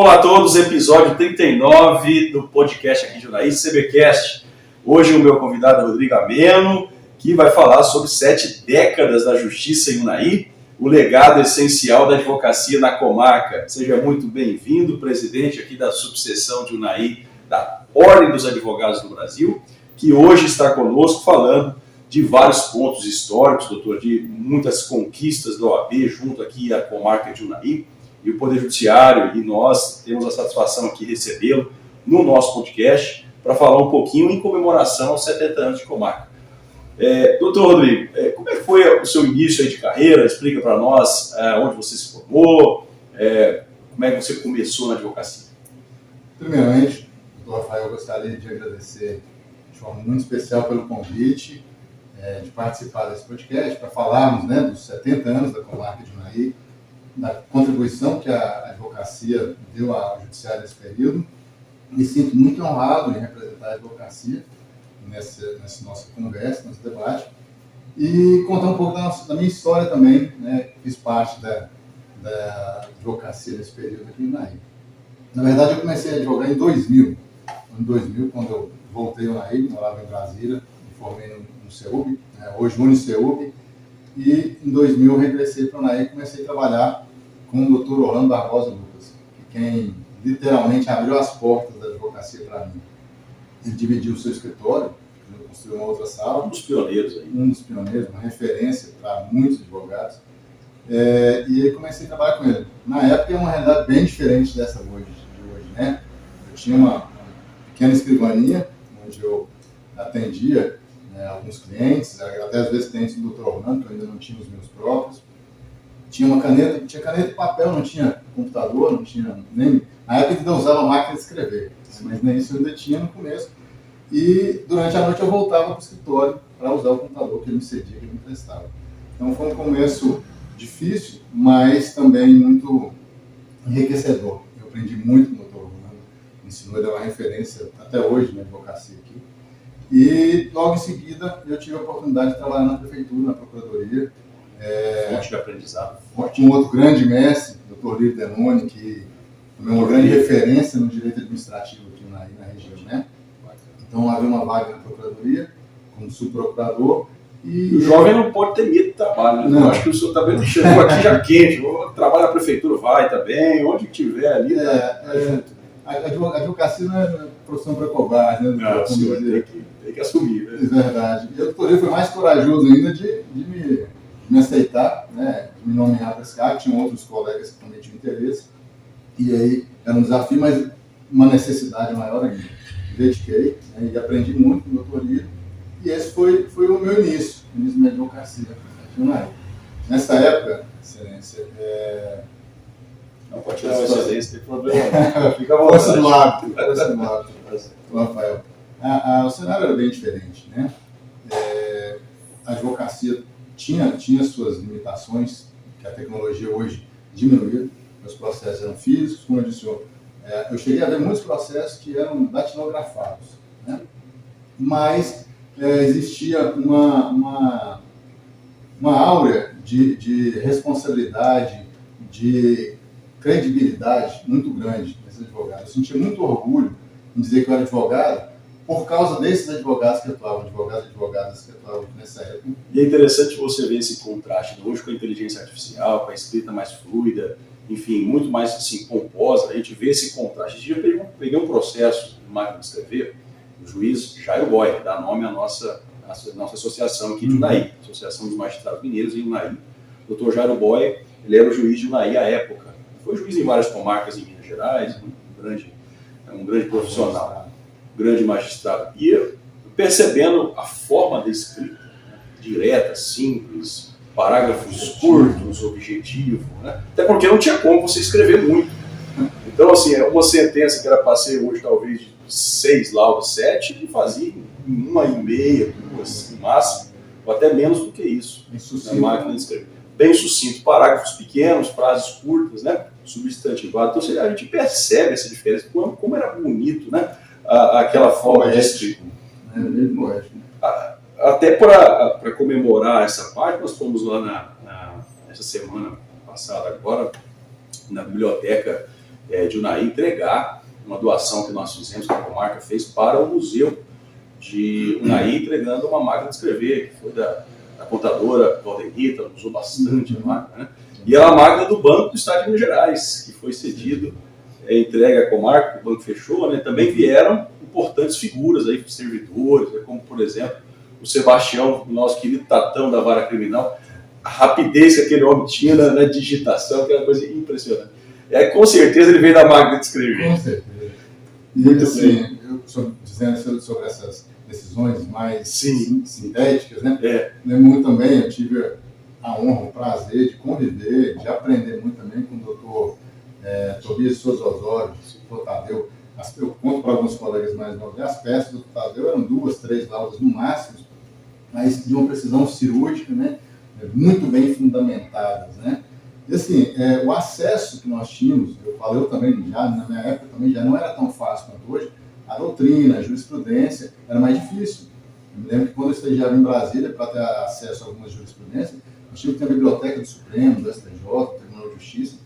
Olá a todos, episódio 39 do podcast aqui de Unai, CBcast. Hoje o meu convidado é Rodrigo Ameno, que vai falar sobre 7 décadas da justiça em Unai, o legado essencial da advocacia na comarca. Seja muito bem-vindo, presidente aqui da subseção de Unai, da Ordem dos Advogados do Brasil, que hoje está conosco falando de vários pontos históricos, doutor, de muitas conquistas da OAB junto aqui à comarca de Unai. E o Poder Judiciário e nós temos a satisfação aqui de recebê-lo no nosso podcast para falar um pouquinho em comemoração aos 70 anos de comarca. Doutor Rodrigo, como é que foi o seu início aí de carreira? Explica para nós onde você se formou, como é que você começou na advocacia. Primeiramente, doutor Rafael, eu gostaria de agradecer de forma muito especial pelo convite de participar desse podcast para falarmos dos 70 anos da comarca de Unai, da contribuição que a advocacia deu ao judiciário nesse período. Me sinto muito honrado em representar a advocacia nessa nossa conversa, nesse debate, e contar um pouco da minha história também, fiz parte da advocacia nesse período aqui em Unai. Na verdade, eu comecei a advogar em 2000, quando eu voltei a Unai, morava em Brasília, me formei no CEUB, hoje UniCEUB, e em 2000 eu regressei para a Unai e comecei a trabalhar com o Dr. Orlando Barbosa Lucas, quem literalmente abriu as portas da advocacia para mim. Ele dividiu o seu escritório, construiu uma outra sala. Um dos pioneiros aí. Um dos pioneiros, uma referência para muitos advogados. E aí comecei a trabalhar com ele. Na época é uma realidade bem diferente dessa de hoje, né? Eu tinha uma pequena escrivaninha, onde eu atendia alguns clientes, até às vezes clientes do Dr. Orlando, que eu ainda não tinha os meus próprios. Tinha caneta e papel, não tinha computador, não tinha nem... Na época ainda usava máquina de escrever, mas nem isso eu ainda tinha no começo. E durante a noite eu voltava para o escritório para usar o computador que ele me cedia, que ele me emprestava. Então foi um começo difícil, mas também muito enriquecedor. Eu aprendi muito com o Dr. Orlando, me ensinou, ele é uma referência até hoje na advocacia aqui. E logo em seguida eu tive a oportunidade de trabalhar na prefeitura, na procuradoria. Fonte de aprendizado. Um outro grande mestre, Dr. Lírio Denoni, que é uma grande referência no direito administrativo aqui na região, né? Então havia uma vaga na procuradoria, como subprocurador. E o jovem não pode ter medo de trabalho, né? Não. Eu acho que o senhor também chegou aqui já quente, trabalha na prefeitura, vai também, onde tiver ali. A advocacia não é profissão para covarde, né? Não, o senhor tem que assumir, né? É verdade. E o doutor Lírio foi mais corajoso ainda de me aceitar, de me nomear para esse cargo. Tinham outros colegas que também tinham interesse. E aí era um desafio, mas uma necessidade maior ainda. Me dediquei e aprendi muito com o doutor Lírio. E esse foi o meu início da minha advocacia aqui no Unai. Nessa época, excelência, não pode tirar essa vez, tem problema. Fica à vontade. Força do hábito, Rafael. O cenário era bem diferente, né? A advocacia tinha suas limitações, que a tecnologia hoje diminuiu. Os processos eram físicos, como eu disse, eu cheguei a ver muitos processos que eram datinografados, né? Mas existia uma áurea de responsabilidade, de credibilidade muito grande desses advogados. Eu sentia muito orgulho em dizer que eu era advogado por causa desses advogados que atuavam, advogados e advogadas que atuavam nessa época. E é interessante você ver esse contraste hoje com a inteligência artificial, com a escrita mais fluida, enfim, muito mais assim, pomposa. A gente vê esse contraste. Esse dia eu peguei um processo de máquina de escrever, o juiz Jairo Boy, que dá nome à nossa associação aqui de Unai, Associação dos Magistrados Mineiros em Unai. O Dr. Jairo Boy, ele era o juiz de Unai à época. Foi juiz em várias comarcas em Minas Gerais, um grande profissional, um grande magistrado. E eu, percebendo a forma da escrita, direta, simples, parágrafos curtos, objetivo, até porque não tinha como você escrever muito. Então, assim, uma sentença que era para ser hoje talvez de 6 laudos, 7, e fazia em 1h30, 2, no máximo, ou até menos do que isso, na máquina de escrever. Bem sucinto, parágrafos pequenos, frases curtas, substantivado. Então, a gente percebe essa diferença, como era bonito, aquela forma de escrita. Até para comemorar essa parte, nós fomos lá nessa semana passada agora, na biblioteca de Unai entregar uma doação que nós fizemos, que a comarca fez para o museu de Unai, entregando uma máquina de escrever, que foi da contadora Valdenita, ela usou bastante a máquina, né? E é a máquina do Banco do Estado de Minas Gerais, que foi cedido, entregue à comarca, o banco fechou, né? Também vieram importantes figuras aí, servidores, né? Como, por exemplo, o Sebastião, o nosso querido Tatão da Vara Criminal, a rapidez que aquele homem tinha na digitação, que era uma coisa impressionante. Com certeza ele veio da máquina de escrever. Com certeza. E assim, eu dizendo sobre essas decisões mais sintéticas, né? Lembro também, eu tive a honra, o prazer de conviver, de aprender muito também com o doutor Tobias Souza Osório, o doutor Tadeu. Eu conto para alguns colegas mais novos, as peças do Tadeu eram 2, 3 laudas no máximo, mas de uma precisão cirúrgica, né? Muito bem fundamentadas, né? E assim, o acesso que nós tínhamos, eu também já, na minha época também já não era tão fácil quanto hoje, a doutrina, a jurisprudência era mais difícil. Eu me lembro que quando eu estagiava em Brasília, para ter acesso a algumas jurisprudências, nós tínhamos que ter a biblioteca do Supremo, do STJ, do Tribunal de Justiça,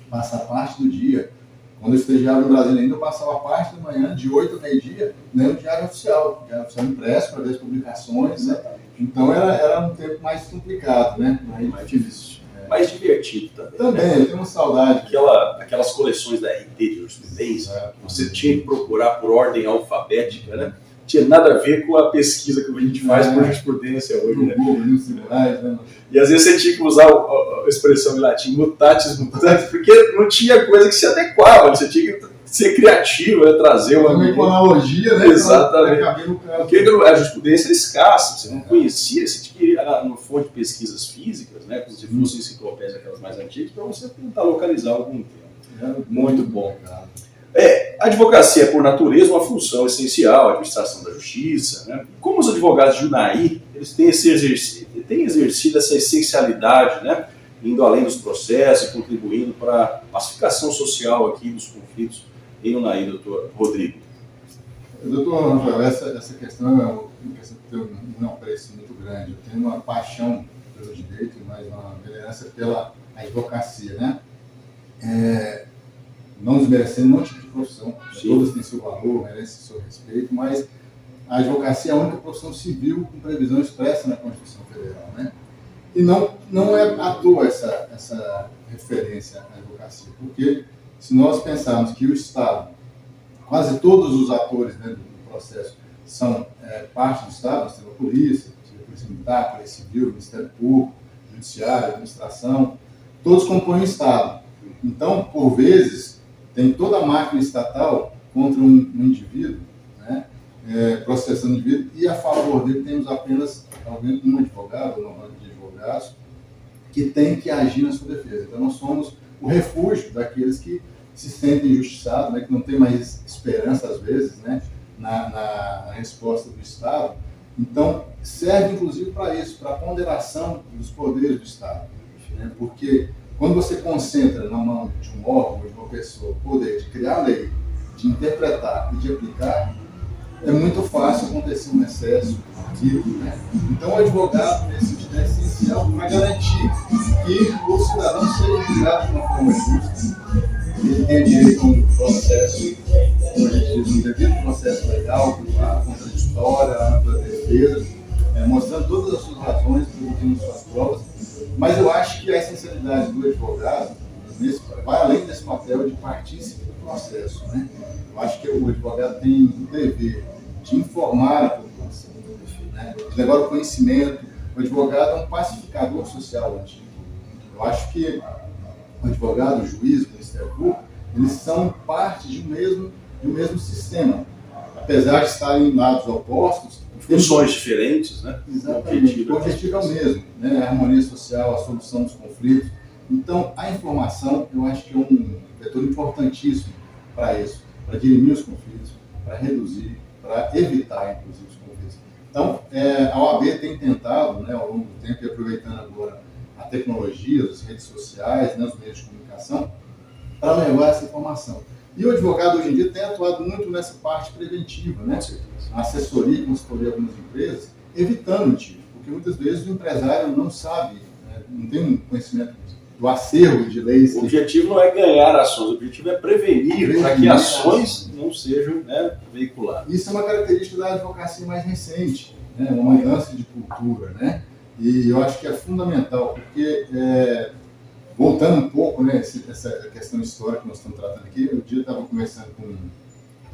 passar parte do dia. Quando eu estagiava em Brasília ainda, eu passava parte da manhã, de 8 ao meio-dia, lendo o Diário Oficial impresso para ver as publicações, né? Então era um tempo mais complicado, né? Mais difícil. Mais divertido também. Também, eu tenho uma saudade. Aquelas coleções da RT de jurisprudência, que você tinha que procurar por ordem alfabética, né? Tinha nada a ver com a pesquisa que a gente faz por jurisprudência hoje, né? E às vezes você tinha que usar a expressão em latim, mutatis mutandis, porque não tinha coisa que se adequava, você tinha que ser criativo, trazer uma... Também com analogia, né? Exatamente. Porque a jurisprudência era escassa, você não conhecia, você tinha que ir no fonte de pesquisas físicas, né? Como se fossem enciclopédias aquelas mais antigas, para você tentar localizar algum tema. Muito bom. A advocacia é, por natureza, uma função essencial, a administração da justiça, né? Como os advogados de Unai, eles têm exercido essa essencialidade, né? Indo além dos processos e contribuindo para a pacificação social aqui dos conflitos em Unai, doutor Rodrigo. Doutor Rafael, essa questão é uma questão que tem um apreço muito grande. Eu tenho uma paixão pelo direito, mas uma venerância pela advocacia, né? Não desmerecendo nenhum tipo de profissão, todas têm seu valor, merecem seu respeito, mas a advocacia é a única profissão civil com previsão expressa na Constituição Federal, né? E não é à toa essa referência à advocacia, porque se nós pensarmos que o Estado, quase todos os atores dentro do processo são parte do Estado, nós temos a polícia militar, a polícia civil, o Ministério Público, o Judiciário, a administração, todos compõem o Estado. Então, por vezes, tem toda a máquina estatal contra um indivíduo, né, processando o indivíduo, e a favor dele temos apenas um advogado, uma banda de advogados, que tem que agir na sua defesa. Então, nós somos o refúgio daqueles que se sentem injustiçados, né, que não tem mais esperança, às vezes, né, na resposta do Estado. Então, serve, inclusive, para isso, para a ponderação dos poderes do Estado. Né, porque quando você concentra na mão de um órgão, de uma pessoa, o poder de criar lei, de interpretar e de aplicar, é muito fácil acontecer um excesso aqui, né? Então, o advogado, nesse sentido, é essencial para garantir que o cidadão seja julgado de uma forma justa, ele tenha direito a um processo, como a gente diz, um devido processo legal, contraditório, a ampla defesa, mostrando todas as suas razões, produzindo suas provas. Mas eu acho que a essencialidade do advogado vai além desse papel de partícipe do processo, né? Eu acho que o advogado tem o dever de informar a população, né? De levar o conhecimento. O advogado é um pacificador social antigo. Eu acho que o advogado, o juiz, o Ministério Público, eles são parte de um mesmo sistema. Apesar de estarem em lados opostos, funções diferentes, né? Exatamente. O objetivo é o mesmo, né? A harmonia social, a solução dos conflitos. Então, a informação, eu acho que é um vetor importantíssimo para isso, para dirimir os conflitos, para reduzir, para evitar, inclusive, os conflitos. Então, a OAB tem tentado, né, ao longo do tempo, e aproveitando agora a tecnologia, as redes sociais, né, os meios de comunicação, para levar essa informação. E o advogado, hoje em dia, tem atuado muito nessa parte preventiva, né? A assessoria, consultoria de algumas empresas, evitando o tiro, porque muitas vezes o empresário não sabe, né, não tem um conhecimento do acervo de leis. O objetivo não é ganhar ações, o objetivo é prevenir para que ações não sejam, né, veiculadas. Isso é uma característica da advocacia mais recente, né, uma mudança de cultura, né? E eu acho que é fundamental, porque, voltando um pouco, né, essa questão histórica que nós estamos tratando aqui, um dia eu estava conversando com um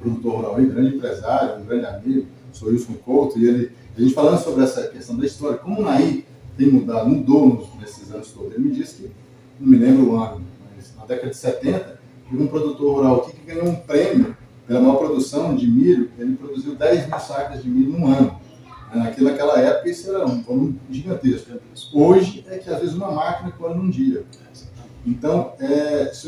produtor rural, um grande empresário, um grande amigo, sou Wilson Couto, e a gente falando sobre essa questão da história, como o Naí tem mudou nesses anos todos. Ele me disse que, não me lembro o ano, mas na década de 70, teve um produtor rural aqui que ganhou um prêmio pela maior produção de milho. Ele produziu 10 mil sacas de milho num ano. Naquela época isso era um volume gigantesco. Hoje é que às vezes uma máquina colhe num dia. Então,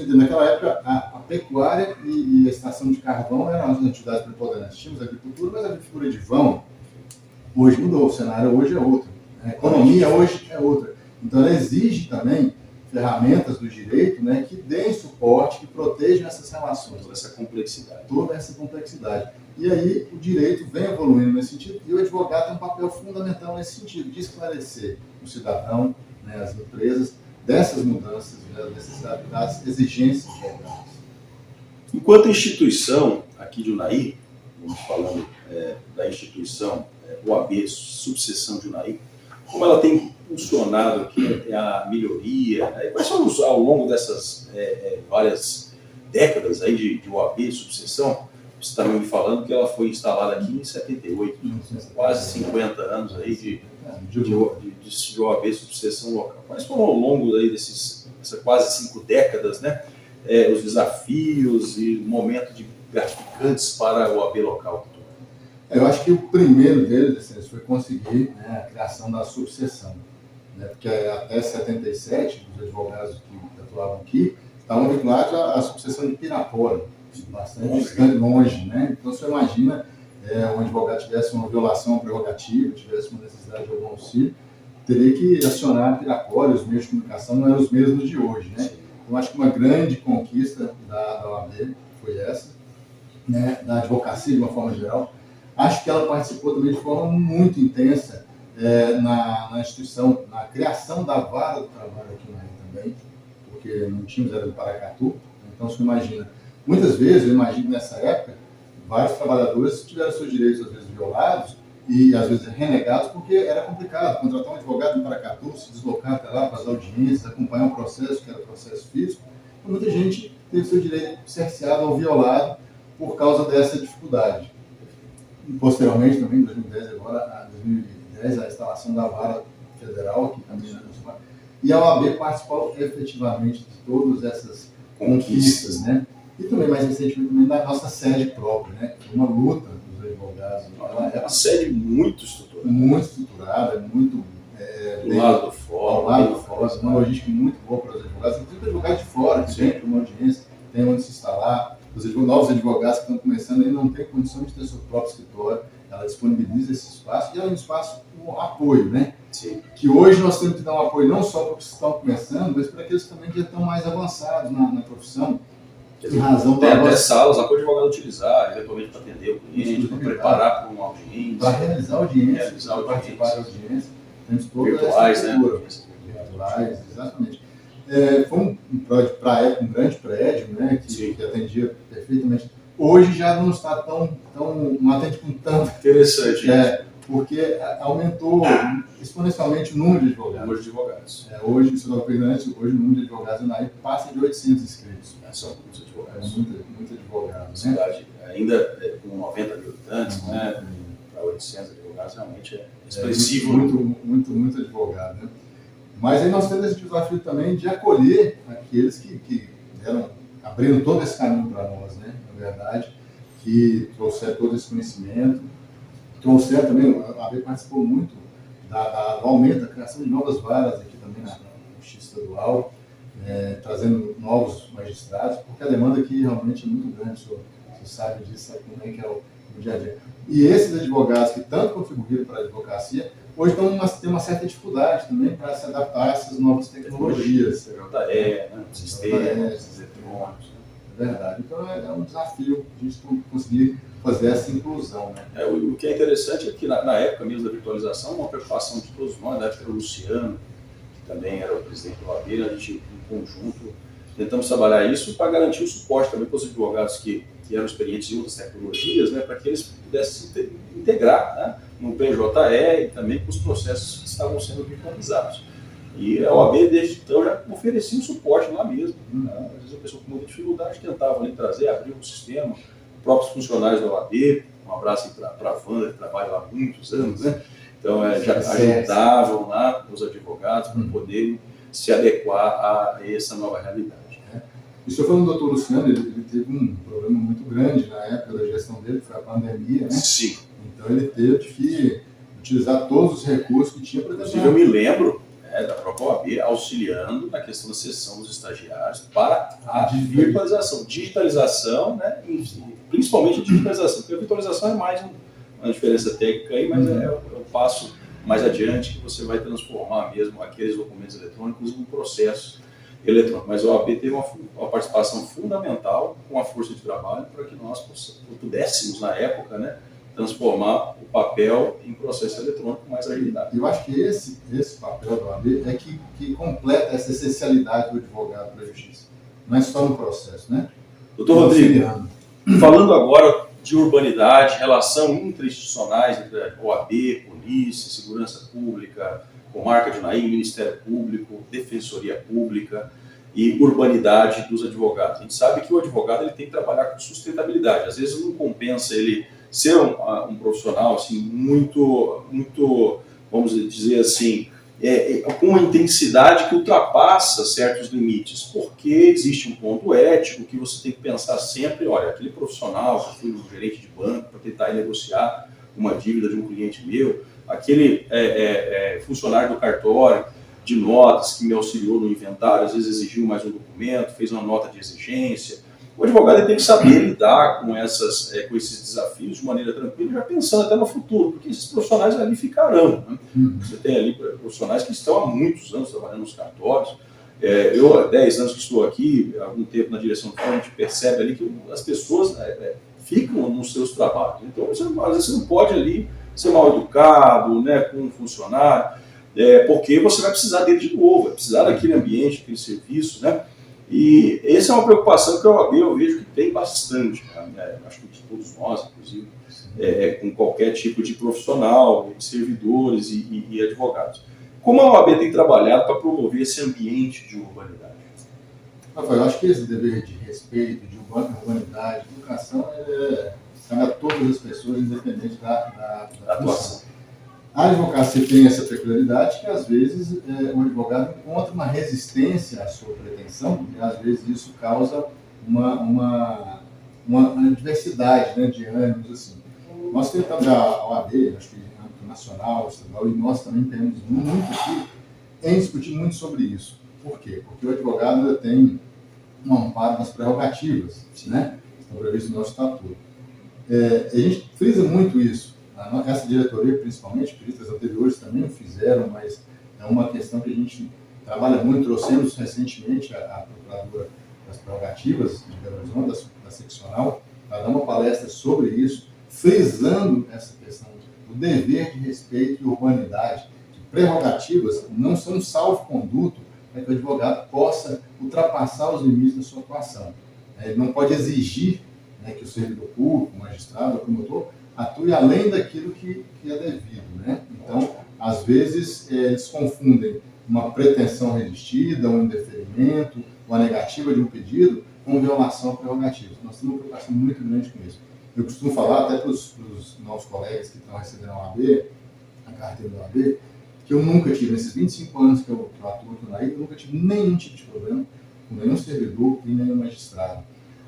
naquela época a pecuária e a extração de carvão eram as atividades preponderantes. Tínhamos a agricultura, mas a agricultura de vão hoje mudou, o cenário hoje é outro. A economia hoje é outra. Então, ela exige também ferramentas do direito, né, que deem suporte, que protejam essas relações. Toda essa complexidade. E aí, o direito vem evoluindo nesse sentido, e o advogado tem um papel fundamental nesse sentido, de esclarecer o cidadão, né, as empresas, dessas mudanças, né, das exigências legais. Enquanto instituição, aqui de Unai, vamos falando da instituição OAB, subseção de Unai, como ela tem funcionado aqui, a melhoria, né? Quais são ao longo dessas várias décadas aí de OAB, subseção? Você está me falando que ela foi instalada aqui em 78, quase 50 anos aí de OAB, subseção local. Quais foram ao longo aí dessas quase 5 décadas, né? Os desafios e o momento de gratificantes para a OAB local? Eu acho que o primeiro deles foi conseguir, né, a criação da subseção, né, porque até 77, os advogados que atuavam aqui estavam vinculados à subseção de Pirapora, bastante distante, longe, né? Então, você imagina, um advogado tivesse uma violação à prerrogativa, tivesse uma necessidade de algum auxílio, teria que acionar a Pirapora, os meios de comunicação não eram os mesmos de hoje, né? Então, acho que uma grande conquista da OAB foi essa, né, da advocacia de uma forma geral. Acho que ela participou também de forma muito intensa na instituição, na criação da vara do trabalho aqui no Rio também, porque não tínhamos, era do Paracatu. Então, você imagina, muitas vezes, eu imagino nessa época, vários trabalhadores tiveram seus direitos, às vezes, violados e, às vezes, renegados, porque era complicado contratar um advogado em Paracatu, se deslocar até lá para as audiências, acompanhar um processo, que era processo físico. Então, muita gente teve seu direito cerceado ou violado por causa dessa dificuldade. Posteriormente, também, em 2010, a instalação da vara federal, aqui também na nossa. E a OAB participou efetivamente de todas essas conquistas, né? E também, mais recentemente, também da nossa sede própria, né? Uma luta dos advogados. Ela é uma sede muito estruturada. Muito estruturada, muito... do lado do fora. Uma logística muito boa para os advogados. Inclusive, advogados de fora, que vem para uma audiência, tem onde se instalar. Os novos advogados que estão começando aí não têm condição de ter seu próprio escritório. Ela disponibiliza esse espaço e ela é um espaço com apoio, né? Sim. Que hoje nós temos que dar um apoio não só para os que estão começando, mas para aqueles também que já estão mais avançados na profissão. Em razão tem até salas lá para o advogado utilizar, eventualmente para atender o cliente, para preparar para uma audiência. Para realizar audiência, para participar da audiência. Temos toda virtuais, essa estrutura. Virtuais, exatamente. Foi um grande prédio, né, que atendia perfeitamente. Hoje já não está não atende com tanto. Interessante. Porque aumentou exponencialmente o número de advogados. Hoje, se eu hoje o número de advogados na Unai passa de 800 inscritos. São muitos advogados. Muito advogados. A cidade, ainda com 90 mil habitantes, né, para 800 advogados, realmente é expressivo. Muito advogado, né? Mas aí nós temos esse desafio também de acolher aqueles que abriram todo esse caminho para nós, né? Na verdade, que trouxeram todo esse conhecimento, trouxeram também, a AB participou muito do aumento, da criação de novas varas aqui também na Justiça Estadual, trazendo novos magistrados, porque a demanda aqui realmente é muito grande, o senhor sabe disso, sabe como é que é o dia a dia. E esses advogados que tanto contribuíram para a advocacia, hoje têm uma certa dificuldade também para se adaptar a essas novas tecnologias. Sistemas eletrônicos. É verdade. Então é um desafio a gente conseguir fazer essa inclusão. Né? O que é interessante é que na época mesmo da virtualização, uma preocupação de todos nós, na época era o Luciano, que também era o presidente da OAB, a gente, em conjunto, tentamos trabalhar isso para garantir o suporte também para os advogados que eram experientes em outras tecnologias, né, para que eles pudessem se integrar, né, no PJE e também com os processos que estavam sendo virtualizados. E a OAB, desde então, já oferecia um suporte lá mesmo. Né? Às vezes a pessoa com muita dificuldade tentava ali trazer, abrir um sistema, próprios funcionários da OAB, um abraço para a Wanda, que trabalha lá há muitos anos, né? Então já ajudavam lá os advogados para poderem se adequar a essa nova realidade. E o senhor falando do doutor Luciano, ele teve um problema muito grande na época da gestão dele, que foi a pandemia, né? Sim. Então ele teve que utilizar todos os recursos que tinha para tentar. Inclusive eu me lembro da própria OAB auxiliando na questão da sessão dos estagiários para a virtualização, digitalização, né? Principalmente a digitalização, porque a virtualização é mais uma diferença técnica aí, mas é o passo mais adiante que você vai transformar mesmo aqueles documentos eletrônicos em um processo eletrônico. Mas a OAB teve uma participação fundamental com a força de trabalho para que nós pudéssemos, na época, né, transformar o papel em processo eletrônico com mais agilidade. Eu acho que esse papel da OAB é que completa essa essencialidade do advogado para a justiça. Não é só no processo, né? Doutor Rodrigo, falando agora de urbanidade, relação interinstitucionais entre a OAB, polícia, segurança pública, Comarca de Unaí, Ministério Público, Defensoria Pública e urbanidade dos advogados. A gente sabe que o advogado ele tem que trabalhar com sustentabilidade. Às vezes não compensa ele ser um profissional assim, muito, vamos dizer assim, com uma intensidade que ultrapassa certos limites, porque existe um ponto ético que você tem que pensar sempre, olha, aquele profissional que foi um gerente de banco para tentar negociar uma dívida de um cliente meu, aquele funcionário do cartório de notas que me auxiliou no inventário, às vezes exigiu mais um documento, fez uma nota de exigência. O advogado tem que saber lidar com esses desafios de maneira tranquila, já pensando até no futuro, porque esses profissionais ali ficarão. Né? Você tem ali profissionais que estão há muitos anos trabalhando nos cartórios. Eu, há 10 anos que estou aqui, há algum tempo na direção do fórum, a gente percebe ali que as pessoas ficam nos seus trabalhos. Então, às vezes você não pode ali ser mal educado, né, com um funcionário, porque você vai precisar dele de novo, vai precisar daquele ambiente, aquele serviço, né? E essa é uma preocupação que a OAB eu vejo que tem bastante, né? Acho que de todos nós, inclusive, com qualquer tipo de profissional, de servidores e advogados. Como a OAB tem trabalhado para promover esse ambiente de urbanidade? Rafael, eu acho que esse dever de respeito, de urbanidade, de educação, cabe a todas as pessoas, independente da atuação. A advocacia tem essa peculiaridade que, às vezes, o advogado encontra uma resistência à sua pretensão e, às vezes, isso causa uma diversidade, né, de ânimos. Assim. Nós tentamos, a OAB, acho que em âmbito nacional, estadual, e nós também temos muito aqui em discutir muito sobre isso. Por quê? Porque o advogado tem um amparo nas prerrogativas, né, que estão previstas no nosso estatuto. A gente frisa muito isso. Essa diretoria, principalmente, períodos anteriores também o fizeram, mas é uma questão que a gente trabalha muito. Trouxemos recentemente a procuradora das prerrogativas de Belo Horizonte, da seccional, para dar uma palestra sobre isso, frisando essa questão do dever de respeito e urbanidade, que prerrogativas não são um salvo-conduto para que o advogado possa ultrapassar os limites da sua atuação. Ele não pode exigir, né, que o servidor público, o magistrado, o promotor, atue além daquilo que é devido, né? Então, às vezes, eles confundem uma pretensão resistida, um indeferimento, uma negativa de um pedido com violação à prerrogativa. Nós temos uma preocupação muito grande com isso. Eu costumo falar até para os novos colegas que estão recebendo a OAB, a carteira da OAB, que eu nunca tive, nesses 25 anos que eu atuo aqui na ilha, eu nunca tive nenhum tipo de problema com nenhum servidor e nenhum magistrado.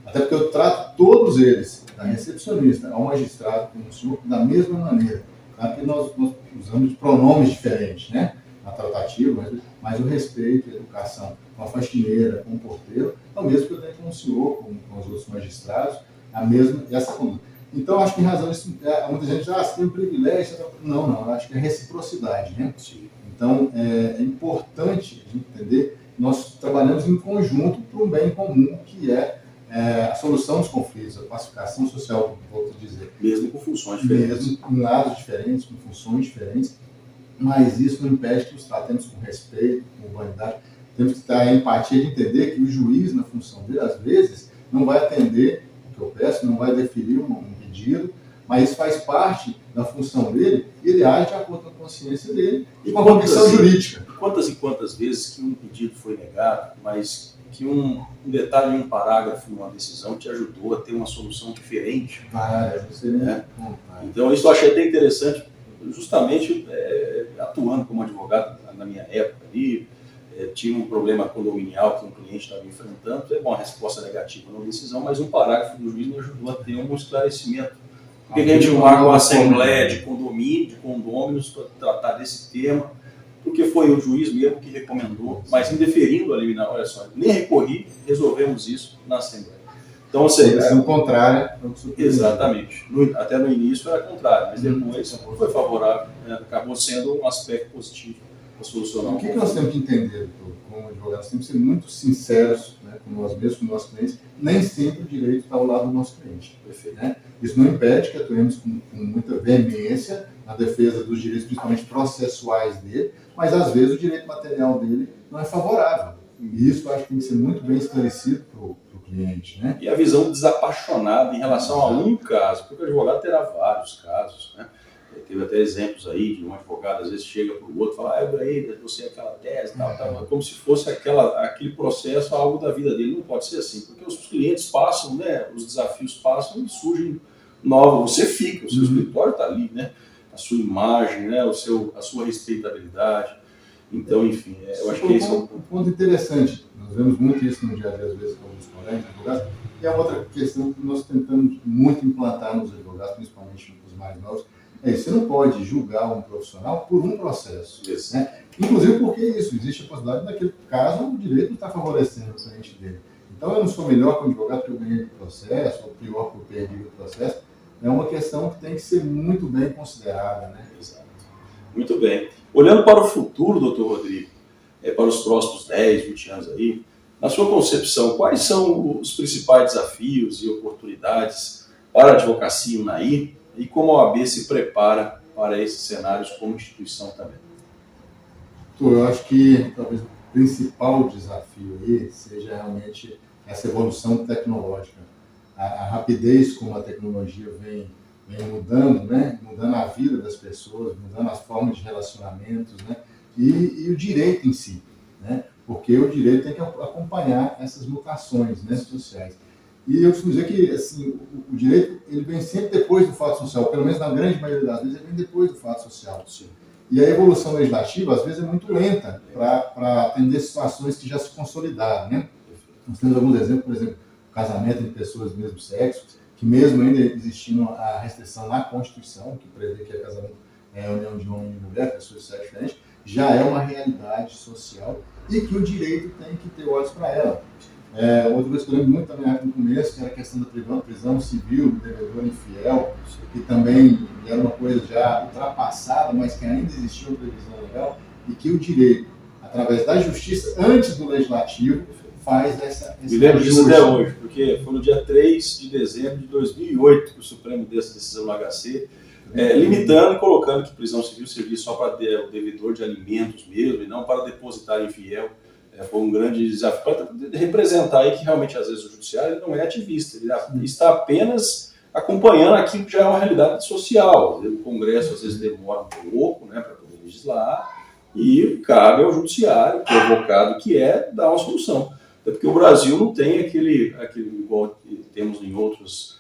Até porque eu trato todos eles, da recepcionista ao magistrado, como o senhor, da mesma maneira. Claro que nós usamos pronomes diferentes, né? Na tratativa, mas o respeito e a educação com a faxineira, com o porteiro, é o mesmo que eu tenho com o senhor, com os outros magistrados, a mesma, essa conduta. Então, acho que em razão disso, muita gente diz, você tem um privilégio. Não, eu acho que é reciprocidade, né? Então, é importante a gente entender que nós trabalhamos em conjunto para um bem comum, que é a solução dos conflitos, a pacificação social, vou dizer. Mesmo com funções diferentes. Mesmo com lados diferentes, com funções diferentes. mas isso não impede que os tratemos com respeito, com humanidade. Temos que ter a empatia de entender que o juiz, na função dele, às vezes, não vai atender o que eu peço, não vai deferir um pedido, mas isso faz parte da função dele e ele age de acordo com a consciência dele e com a convicção jurídica. Quantas e quantas vezes que um pedido foi negado, mas que um detalhe em um parágrafo, numa decisão, te ajudou a ter uma solução diferente. Né? Então, isso eu achei até interessante, justamente atuando como advogado na minha época ali, tinha um problema condominial que um cliente estava enfrentando, uma resposta negativa na decisão, mas um parágrafo do juiz me ajudou a ter um esclarecimento. Porque a gente marca uma assembleia de condomínio, de condôminos, para tratar desse tema, porque foi o juiz mesmo que recomendou, mas indeferindo a liminar, olha só, nem recorri, resolvemos isso na assembleia. Então, o contrário. Exatamente. Até no início era contrário, mas depois foi favorável, né? Acabou sendo um aspecto positivo para solucionar. O que nós temos que entender, doutor, como advogados? Temos que ser muito sinceros, né, com nós mesmos, com os nossos clientes. Nem sempre o direito está ao lado do nosso cliente. Perfeito. Né? Isso não impede que atuemos com muita veemência na defesa dos direitos, principalmente processuais dele, mas às vezes o direito material dele não é favorável. E isso eu acho que tem que ser muito bem esclarecido para o cliente. Né? E a visão desapaixonada em relação a um caso, porque o advogado terá vários casos. Né? Teve até exemplos aí de um advogado, às vezes, chega para o outro e fala, você é aquela tese, tal, como se fosse aquele processo algo da vida dele. Não pode ser assim, porque os clientes passam, né, os desafios passam e surgem novos. Você fica, o seu escritório está ali, né? A sua imagem, né? A sua respeitabilidade. Então, enfim, eu acho que esse é um ponto interessante. Nós vemos muito isso no dia a dia, às vezes, com alguns colegas advogados. E a outra questão que nós tentamos muito implantar nos advogados, principalmente nos mais novos, você não pode julgar um profissional por um processo. Né? Inclusive porque isso, existe a possibilidade, naquele caso, o direito não está favorecendo o cliente dele. Então, eu não sou melhor que o advogado porque eu ganhei do processo, ou pior porque eu perdi o processo. É uma questão que tem que ser muito bem considerada. Né? Exato. Muito bem. Olhando para o futuro, doutor Rodrigo, para os próximos 10, 20 anos aí, na sua concepção, quais são os principais desafios e oportunidades para a advocacia UNAI e como a OAB se prepara para esses cenários como instituição também? Eu acho que talvez o principal desafio aí seja realmente essa evolução tecnológica. A rapidez como a tecnologia vem mudando, né? Mudando a vida das pessoas, mudando as formas de relacionamentos, né? E o direito em si, né? Porque o direito tem que acompanhar essas mutações, né, sociais. E eu costumo dizer que assim, o direito ele vem sempre depois do fato social, pelo menos na grande maioria das vezes ele vem depois do fato social. Sim. E a evolução legislativa, às vezes, é muito lenta para atender situações que já se consolidaram. Né? Nós temos alguns exemplos, por exemplo, o casamento entre pessoas do mesmo sexo, que mesmo ainda existindo a restrição na Constituição, que prevê que o casamento é a união de homem e mulher, pessoas de sexo diferente, já é uma realidade social e que o direito tem que ter olhos para ela. Outra coisa que eu lembro muito também no começo, que era a questão da prisão civil, do devedor infiel, que também era uma coisa já ultrapassada, mas que ainda existia uma previsão legal, e que o direito, através da justiça, antes do legislativo, faz essa... Me lembro disso até hoje, porque foi no dia 3 de dezembro de 2008 que o Supremo deu essa decisão no HC, limitando e colocando que prisão civil servia só para o devedor de alimentos mesmo, e não para depositário infiel. Foi um grande desafio para representar aí que realmente, às vezes, o judiciário não é ativista, ele está apenas acompanhando aquilo que já é uma realidade social. O Congresso, às vezes, demora um pouco, né, para poder legislar, e cabe ao judiciário, que é advogado, que dar uma solução. Até porque o Brasil não tem aquele igual temos em outros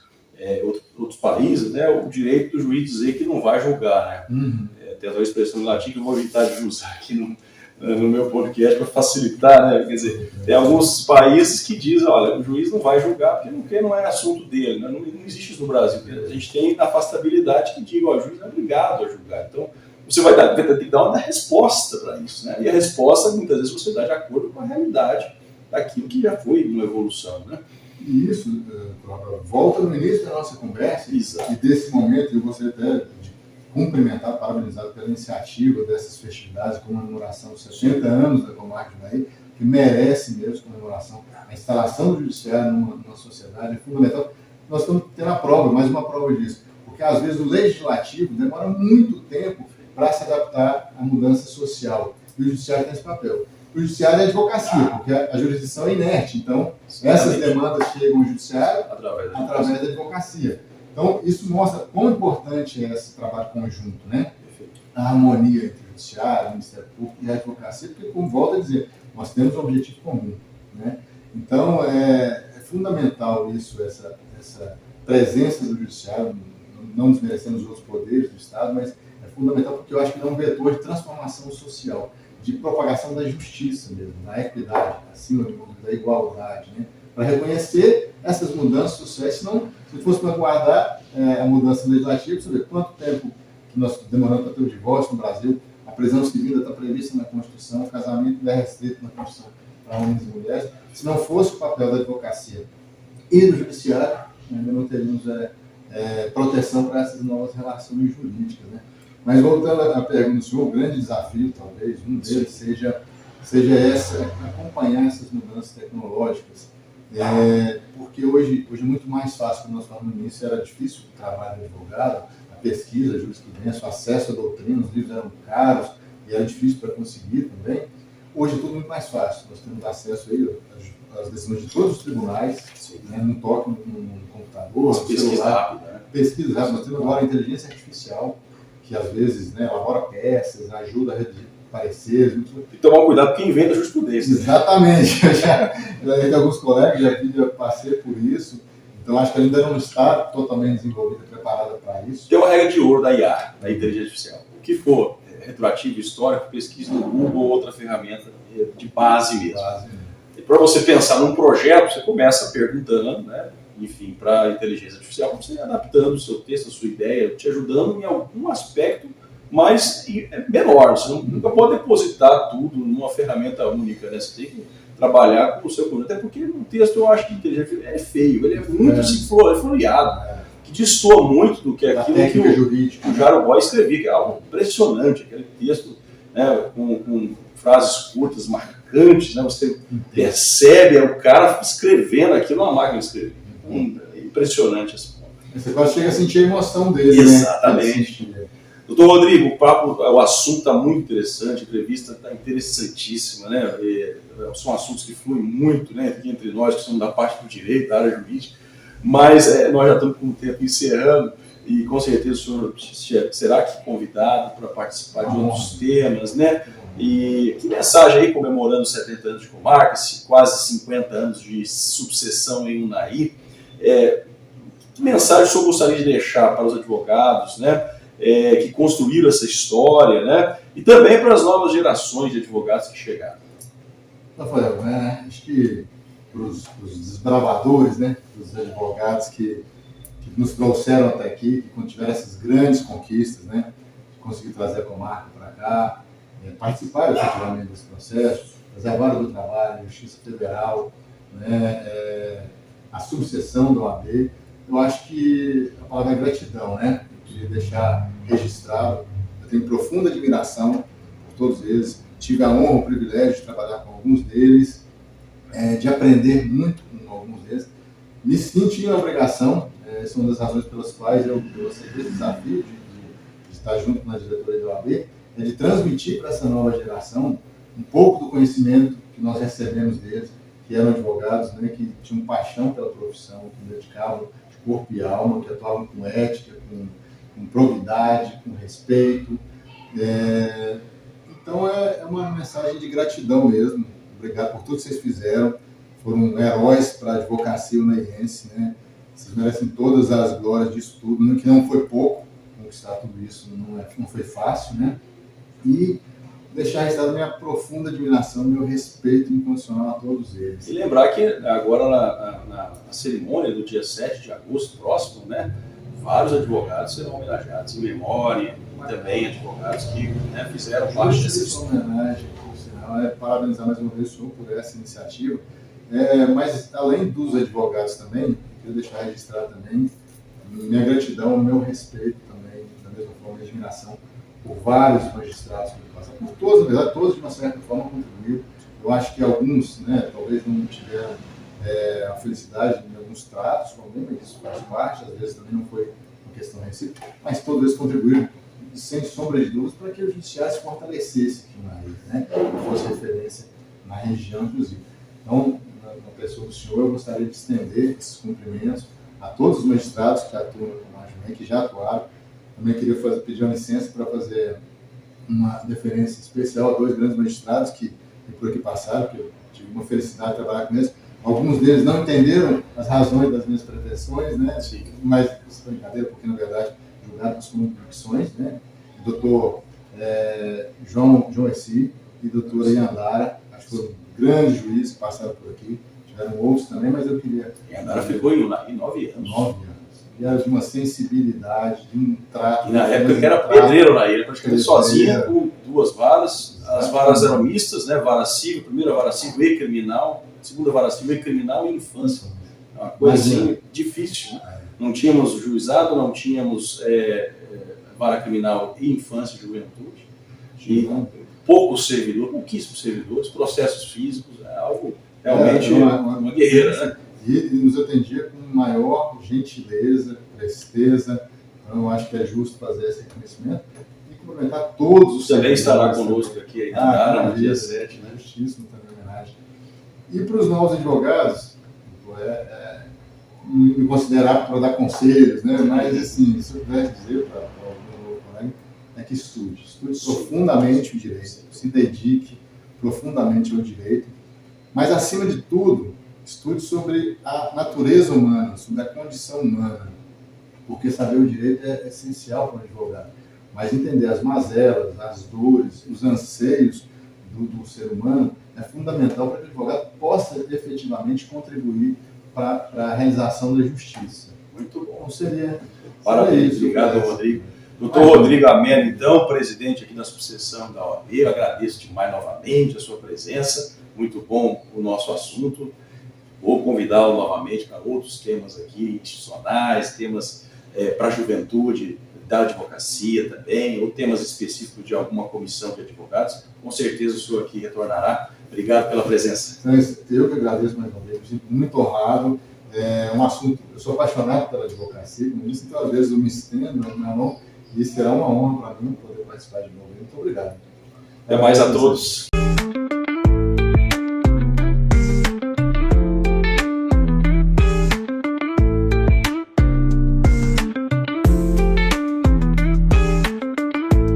países, né, o direito do juiz dizer que não vai julgar. Né? Tem a expressão em latim que eu vou evitar de usar aqui no meu podcast para facilitar, né? Quer dizer, tem alguns países que dizem, olha, o juiz não vai julgar porque não é assunto dele, né? Não existe isso no Brasil. A gente tem afastabilidade que diga, o juiz é obrigado a julgar. Então, você vai ter que dar uma resposta para isso, né? E a resposta, muitas vezes, você dá de acordo com a realidade daquilo que já foi uma evolução, né? E isso, volta no início da nossa conversa. Exato. E desse momento eu gostaria até de cumprimentar, parabenizar pela iniciativa dessas festividades, comemoração dos 60 anos da Comarca de Unaí, que merece mesmo comemoração. A instalação do judiciário numa sociedade é fundamental. Nós estamos tendo a prova, mais uma prova disso, porque às vezes o legislativo demora muito tempo para se adaptar à mudança social. E o judiciário tem esse papel. O judiciário é a advocacia, porque a jurisdição é inerte. Então, essas demandas chegam ao judiciário através da advocacia. Então, isso mostra quão importante é esse trabalho conjunto, né? A harmonia entre o judiciário, o Ministério Público e a advocacia, porque, como volto a dizer, nós temos um objetivo comum, né? Então, é fundamental isso, essa presença do judiciário, não desmerecendo os outros poderes do Estado, mas é fundamental porque eu acho que é um vetor de transformação social, de propagação da justiça mesmo, da equidade, acima de tudo, da igualdade, né? Para reconhecer essas mudanças sociais, senão, se fosse para guardar a mudança legislativa, você vê quanto tempo que nós demoramos para ter o divórcio no Brasil, a prisão civil está prevista na Constituição, o casamento é restrito na Constituição para homens e mulheres. Se não fosse o papel da advocacia e do judiciário, ainda não teríamos proteção para essas novas relações jurídicas, né? Mas voltando à pergunta do senhor, o grande desafio, talvez, um deles seja acompanhar essas mudanças tecnológicas. Porque hoje é muito mais fácil, como nós falamos no início, era difícil o trabalho do advogado, a pesquisa, a jurisprudência, o acesso à doutrina, os livros eram caros e era difícil para conseguir também. Hoje é tudo muito mais fácil, nós temos acesso aí às decisões de todos os tribunais, né, num toque no computador, no celular. Pesquisa rápida, nós temos agora a inteligência artificial, que às vezes, né, elabora peças, ajuda a redigir pareceres. E tomar cuidado com quem inventa jurisprudência. Exatamente. Eu já tenho alguns colegas, já passei por isso. Então, acho que ainda não está totalmente desenvolvida, preparada para isso. Tem uma regra de ouro da IA, da inteligência artificial. O que for retroativo, histórico, pesquisa no Google ou outra ferramenta de base mesmo. E para você pensar num projeto, você começa perguntando, né? Enfim, para a inteligência artificial, você adaptando o seu texto, a sua ideia, te ajudando em algum aspecto mas é menor. Você nunca pode depositar tudo numa ferramenta única, né? Você tem que trabalhar com o seu conjunto. Até porque no texto eu acho que inteligente é feio, ele é muito floreado, que destoa muito do que aquilo que o Jaroboy escrevia, que é algo impressionante, aquele texto, né, com frases curtas, marcantes, né? Você percebe o cara escrevendo aquilo numa máquina de escrever. É impressionante esse ponto. Você quase chega a sentir a emoção dele, exatamente, né? Doutor Rodrigo, o assunto está muito interessante, a entrevista está interessantíssima, né? São assuntos que fluem muito, né, aqui entre nós, que somos da parte do direito, da área jurídica, mas nós já estamos com o tempo encerrando e com certeza o senhor será aqui convidado para participar de outros temas, né? E que mensagem aí, comemorando os 70 anos de comarca, quase 50 anos de sucessão em Unai, que mensagem o senhor gostaria de deixar para os advogados, né? Que construíram essa história, né? E também para as novas gerações de advogados que chegaram. Rafael, acho que para os desbravadores, né? Os advogados que nos trouxeram até aqui, que tiveram essas grandes conquistas, né? De conseguir trazer a comarca para cá, participar efetivamente desse processo, fazer a vara do trabalho, a Justiça Federal, né? A subseção da OAB. Eu acho que a palavra é gratidão, né? De deixar registrado. Eu tenho profunda admiração por todos eles. Tive a honra, o privilégio de trabalhar com alguns deles, de aprender muito com alguns deles. Me senti na obrigação, essa é uma das razões pelas quais eu aceitei esse desafio de estar junto na diretoria da OAB, de transmitir para essa nova geração um pouco do conhecimento que nós recebemos deles, que eram advogados, né, que tinham paixão pela profissão, que dedicavam de corpo e alma, que atuavam com ética, com probidade, com respeito. Então é uma mensagem de gratidão mesmo. Obrigado por tudo que vocês fizeram. Foram heróis para a advocacia unaiense, né? Vocês merecem todas as glórias disso tudo, que não foi pouco conquistar tudo isso, não foi fácil, né? E deixar registrado minha profunda admiração, meu respeito incondicional a todos eles. E lembrar que agora na cerimônia do dia 7 de agosto próximo, né? Vários advogados serão homenageados em memória, e também advogados que, né, fizeram parte dessa história. Homenagem, parabenizar mais uma vez o senhor por essa iniciativa. Mas, além dos advogados também, queria deixar registrado também minha gratidão, meu respeito também, da mesma forma, minha admiração por vários magistrados que passaram, por todos, na verdade, todos de uma certa forma contribuíram. Eu acho que alguns, né, talvez não tiveram a felicidade em alguns tratos com alguém, mas isso faz parte, às vezes também não foi uma questão recíproca, mas todos eles contribuíram sem sombra de dúvidas, para que o judiciário se fortalecesse aqui na ilha, né? Que fosse referência na região, inclusive. Então, na pessoa do senhor, eu gostaria de estender esses cumprimentos a todos os magistrados que atuam no Comar, que já atuaram. Também queria pedir uma licença para fazer uma deferência especial a 2 grandes magistrados que por aqui passaram, que eu tive uma felicidade de trabalhar com eles. Alguns deles não entenderam as razões das minhas pretensões, né? Sim. Mas isso foi brincadeira, porque na verdade julgaram as convicções, né? O doutor João Essi e a doutora Iandara, acho que foram grandes juízes que passaram por aqui, tiveram outros também, mas eu queria... Iandara ficou em 9 anos. 9 anos. E era de uma sensibilidade, de um trato... E na época que era pedreiro na ilha, praticamente sozinha, com 2 varas. As varas eram mistas, né? Vara civil, primeira vara civil e criminal, segunda vara civil e criminal e infância. Uma coisa assim difícil, né? Não tínhamos juizado, não tínhamos vara criminal e infância e juventude. E poucos servidores, pouquíssimos servidores, processos físicos, algo realmente uma guerreira, né? E nos atendia com maior gentileza, presteza. Então, eu acho que é justo fazer esse reconhecimento e cumprimentar todos os também estará conosco aqui no dia 7, né? Justíssimo também, homenagem. E para os novos advogados, me considerar para dar conselhos, né? Mas, assim, se eu pudesse dizer para o colega, é que estude profundamente o direito, se dedique profundamente ao direito, mas, acima de tudo, estude sobre a natureza humana, sobre a condição humana, porque saber o direito é essencial para o advogado. Mas entender as mazelas, as dores, os anseios do ser humano é fundamental para que o advogado possa efetivamente contribuir para a realização da justiça. Muito bom. Então seria parabéns, isso. Obrigado, Rodrigo. Doutor Rodrigo Amelo, então, presidente aqui da subseção da OAB, eu agradeço demais novamente a sua presença. Muito bom o nosso assunto. Vou convidá-lo novamente para outros temas aqui, institucionais, temas para a juventude, da advocacia também, ou temas específicos de alguma comissão de advogados. Com certeza o senhor aqui retornará. Obrigado pela presença. Eu que agradeço mais uma vez, me sinto muito honrado. É um assunto, eu sou apaixonado pela advocacia, como disse, então às vezes eu me estendo na mão, e será uma honra para mim poder participar de novo. Muito obrigado. Até mais a todos.